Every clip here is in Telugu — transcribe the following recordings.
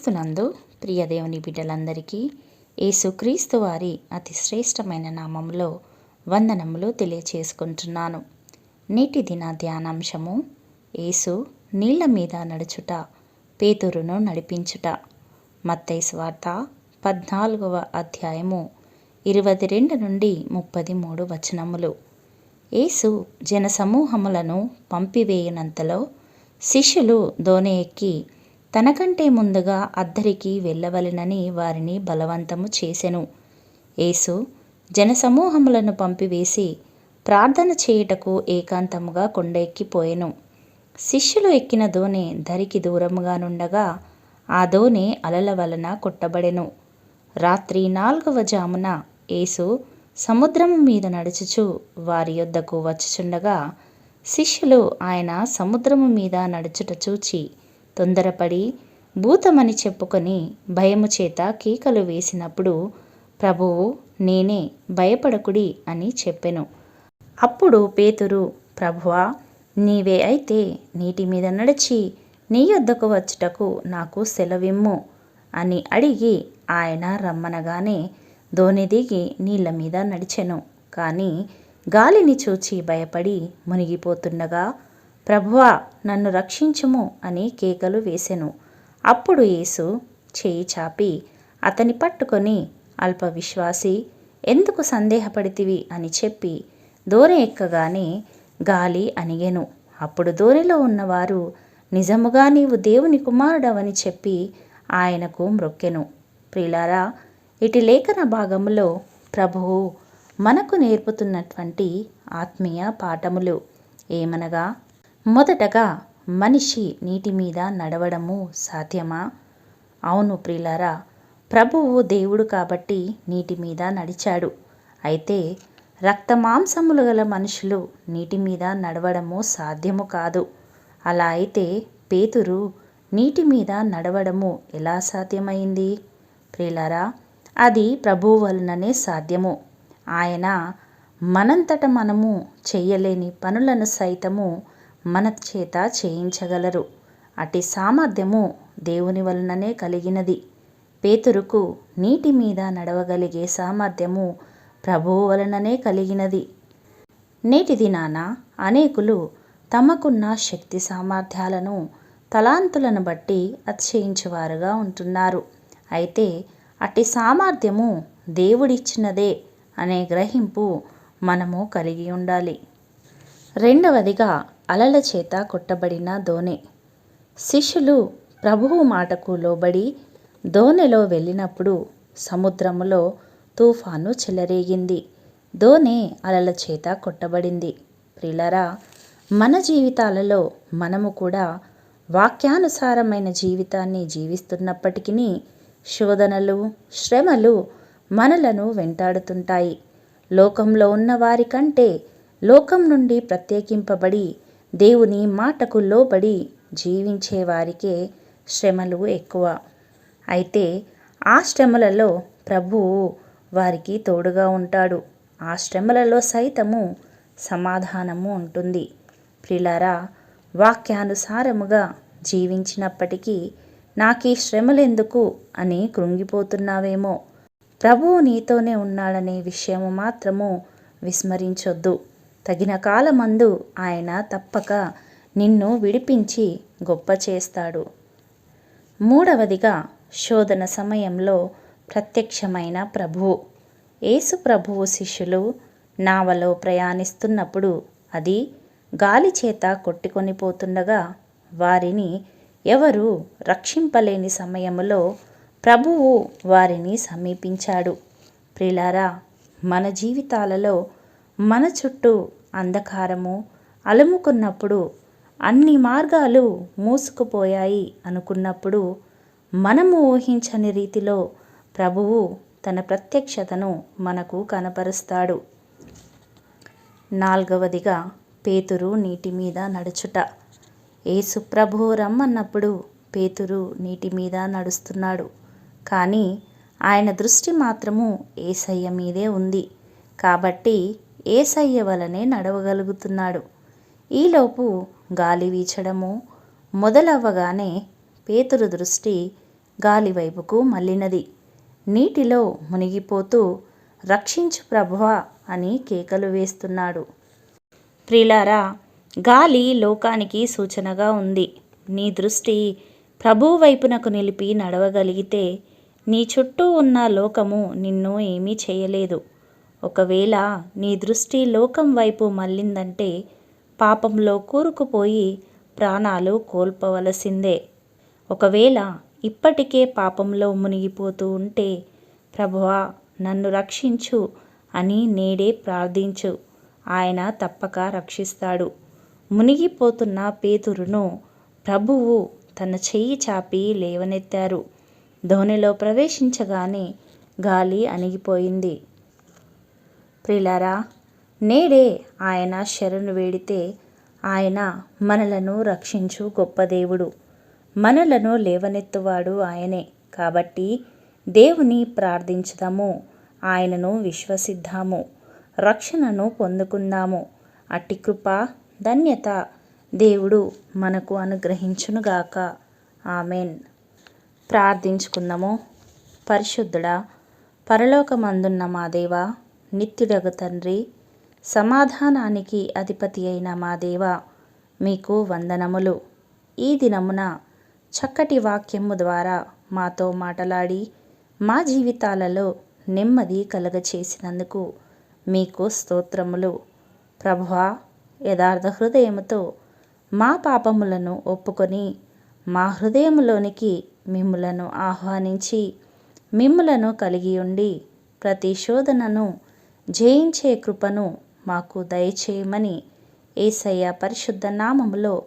క్రీస్తునందు ప్రియ దేవుని బిడ్డలందరికీ యేసుక్రీస్తు వారి అతి శ్రేష్టమైన నామంలో వందనములు తెలియచేసుకుంటున్నాను. నేటి దిన ధ్యానాంశము యేసు నీళ్ల మీద నడుచుట, పేతురును నడిపించుట. మత్తయి సువార్త 14వ అధ్యాయము 22 నుండి 33 వచనములు. యేసు జనసమూహములను పంపివేయునంతలో శిష్యులు దోణి ఎక్కి తనకంటే ముందుగా అద్దరికి వెళ్ళవలెనని వారిని బలవంతము చేసెను. యేసు జనసమూహములను పంపివేసి ప్రార్థన చేయుటకు ఏకాంతముగా కొండ ఎక్కిపోయెను. శిష్యులు ఎక్కిన దోణి ధరికి దూరముగా నుండగా ఆ దోణి అలల వలన కొట్టబడెను. రాత్రి 4వ జామున యేసు సముద్రము మీద నడుచుచు వారి యొద్దకు వచ్చుచుండగా శిష్యులు ఆయన సముద్రము మీద నడుచుట చూచి తొందరపడి భూతమని చెప్పుకొని భయము చేత కేకలు వేసినప్పుడు, ప్రభువు నేనే, భయపడకుడి అని చెప్పెను. అప్పుడు పేతురు, ప్రభువా నీవే అయితే నీటి మీద నడిచి నీ యొద్దకు వచ్చుటకు నాకు సెలవిమ్ము అని అడిగి ఆయన రమ్మనగానే దోణి దిగి నీళ్ల మీద నడిచెను. కానీ గాలిని చూచి భయపడి మునిగిపోతుండగా, ప్రభువా నన్ను రక్షించుము అని కేకలు వేసెను. అప్పుడు యేసు చేయి చాపి అతని పట్టుకొని, అల్ప విశ్వాసి, ఎందుకు సందేహపడితివి అని చెప్పి దోణి ఎక్కగానే గాలి అణిగెను. అప్పుడు దోణిలో ఉన్నవారు, నిజముగా నీవు దేవుని కుమారుడవని చెప్పి ఆయనకు మ్రొక్కెను. ప్రియులారా, ఇటు లేఖన భాగములో ప్రభువు మనకు నేర్పుతున్నటువంటి ఆత్మీయ పాఠములు ఏమనగా, మొదటగా మనిషి నీటి మీద నడవడము సాధ్యమా? అవును ప్రియులారా, ప్రభువు దేవుడు కాబట్టి నీటి మీద నడిచాడు. అయితే రక్తమాంసములు గల మనుషులు నీటి మీద నడవడము సాధ్యము కాదు. అలా అయితే పేతురు నీటి మీద నడవడము ఎలా సాధ్యమైంది? ప్రియులారా, అది ప్రభువు వలననే సాధ్యము. ఆయన మనంతట మనము చెయ్యలేని పనులను సైతము మన చేత చేయించగలరు. అట్టి సామర్థ్యము దేవుని వలననే కలిగినది. పేతురుకు నీటి మీద నడవగలిగే సామర్థ్యము ప్రభువు వలననే కలిగినది. నేటి దినాన అనేకులు తమకున్న శక్తి సామర్థ్యాలను, తలాంతులను బట్టి అతిశయించువారుగా ఉంటున్నారు. అయితే అట్టి సామర్థ్యము దేవుడిచ్చినదే అనే గ్రహింపు మనము కలిగి ఉండాలి. రెండవదిగా అలల చేత కొట్టబడిన దోణి. శిష్యులు ప్రభువు మాటకు లోబడి దోణిలో వెళ్ళినప్పుడు సముద్రములో తుఫాను చెలరేగింది. దోణి అలల చేత కొట్టబడింది. ప్రియులారా, మన జీవితాలలో మనము కూడా వాక్యానుసారమైన జీవితాన్ని జీవిస్తున్నప్పటికీ శోధనలు, శ్రమలు మనలను వెంటాడుతుంటాయి. లోకంలో ఉన్న వారి కంటే లోకం నుండి ప్రత్యేకింపబడి దేవుని మాటకు లోబడి జీవించే వారికే శ్రమలు ఎక్కువ. అయితే ఆ శ్రమలలో ప్రభువు వారికి తోడుగా ఉంటాడు. ఆ శ్రమలలో సైతము సమాధానము ఉంటుంది. ప్రియులారా, వాక్యానుసారముగా జీవించినప్పటికీ నాకీ శ్రమలెందుకు అని కృంగిపోతున్నావేమో. ప్రభువు నీతోనే ఉన్నాడనే విషయము మాత్రము విస్మరించొద్దు. తగిన కాలమందు ఆయన తప్పక నిన్ను విడిపించి గొప్ప చేస్తాడు. మూడవదిగా శోధన సమయంలో ప్రత్యక్షమైన ప్రభువు. యేసు ప్రభువు శిష్యులు నావలో ప్రయాణిస్తున్నప్పుడు అది గాలి చేత కొట్టుకొనిపోతుండగా వారిని ఎవరు రక్షింపలేని సమయములో ప్రభువు వారిని సమీపించాడు. ప్రియులారా, మన జీవితాలలో మన చుట్టూ అంధకారము అలుముకున్నప్పుడు, అన్ని మార్గాలు మూసుకుపోయాయి అనుకున్నప్పుడు మనము ఊహించని రీతిలో ప్రభువు తన ప్రత్యక్షతను మనకు కనపరుస్తాడు. నాలుగవదిగా పేతురు నీటి మీద నడుచుట. యేసు ప్రభువు రమ్మన్నప్పుడు పేతురు నీటి మీద నడుస్తున్నాడు. కానీ ఆయన దృష్టి మాత్రము యేసయ్య మీదే ఉంది కాబట్టి యేసయ్య వలనే నడవగలుగుతున్నాడు. ఈలోపు గాలి వీచడము మొదలవ్వగానే పేతురు దృష్టి గాలి వైపుకు మళ్ళినది. నీటిలో మునిగిపోతూ రక్షించు ప్రభువా అని కేకలు వేస్తున్నాడు. ప్రియులారా, గాలి లోకానికి సూచనగా ఉంది. నీ దృష్టి ప్రభువు వైపునకు నిలిపి నడవగలిగితే నీ చుట్టూ ఉన్న లోకము నిన్ను ఏమీ చేయలేదు. ఒకవేళ నీ దృష్టి లోకం వైపు మళ్ళిందంటే పాపంలో కూరుకుపోయి ప్రాణాలు కోల్పోవలసిందే. ఒకవేళ ఇప్పటికే పాపంలో మునిగిపోతూ ఉంటే ప్రభువా నన్ను రక్షించు అని నేడే ప్రార్థించు. ఆయన తప్పక రక్షిస్తాడు. మునిగిపోతున్న పేతురును ప్రభువు తన చెయ్యి చాపి లేవనెత్తారు. ధోనిలో ప్రవేశించగానే గాలి అణిగిపోయింది. ప్రియులారా, నేడే ఆయన శరణు వేడితే ఆయన మనలను రక్షించు గొప్ప దేవుడు. మనలను లేవనెత్తువాడు ఆయనే. కాబట్టి దేవుని ప్రార్థించుదాము, ఆయనను విశ్వసిద్దాము, రక్షణను పొందుకుందాము. అట్టి కృప ధన్యత దేవుడు మనకు అనుగ్రహించునుగాక. ఆమెన్. ప్రార్థించుకుందాము. పరిశుద్ధుడా, పరలోకమందున్న మా దేవా, నిత్యుడగు తండ్రి, సమాధానానికి అధిపతి అయిన మా దేవా, మీకు వందనములు. ఈ దినమున చక్కటి వాక్యము ద్వారా మాతో మాటలాడి మా జీవితాలలో నెమ్మది కలగచేసినందుకు మీకు స్తోత్రములు. ప్రభువా, యథార్థ హృదయముతో మా పాపములను ఒప్పుకొని మా హృదయములోనికి మిమ్ములను ఆహ్వానించి మిమ్ములను కలిగి ఉండి ప్రతి శోధనను జయించే కృపను మాకు దయచేయమని యేసయ్య పరిశుద్ధ నామములో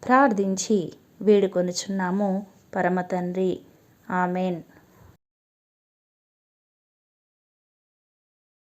ప్రార్థించి వేడుకొనుచున్నాము పరమ తండ్రి. ఆమెన్.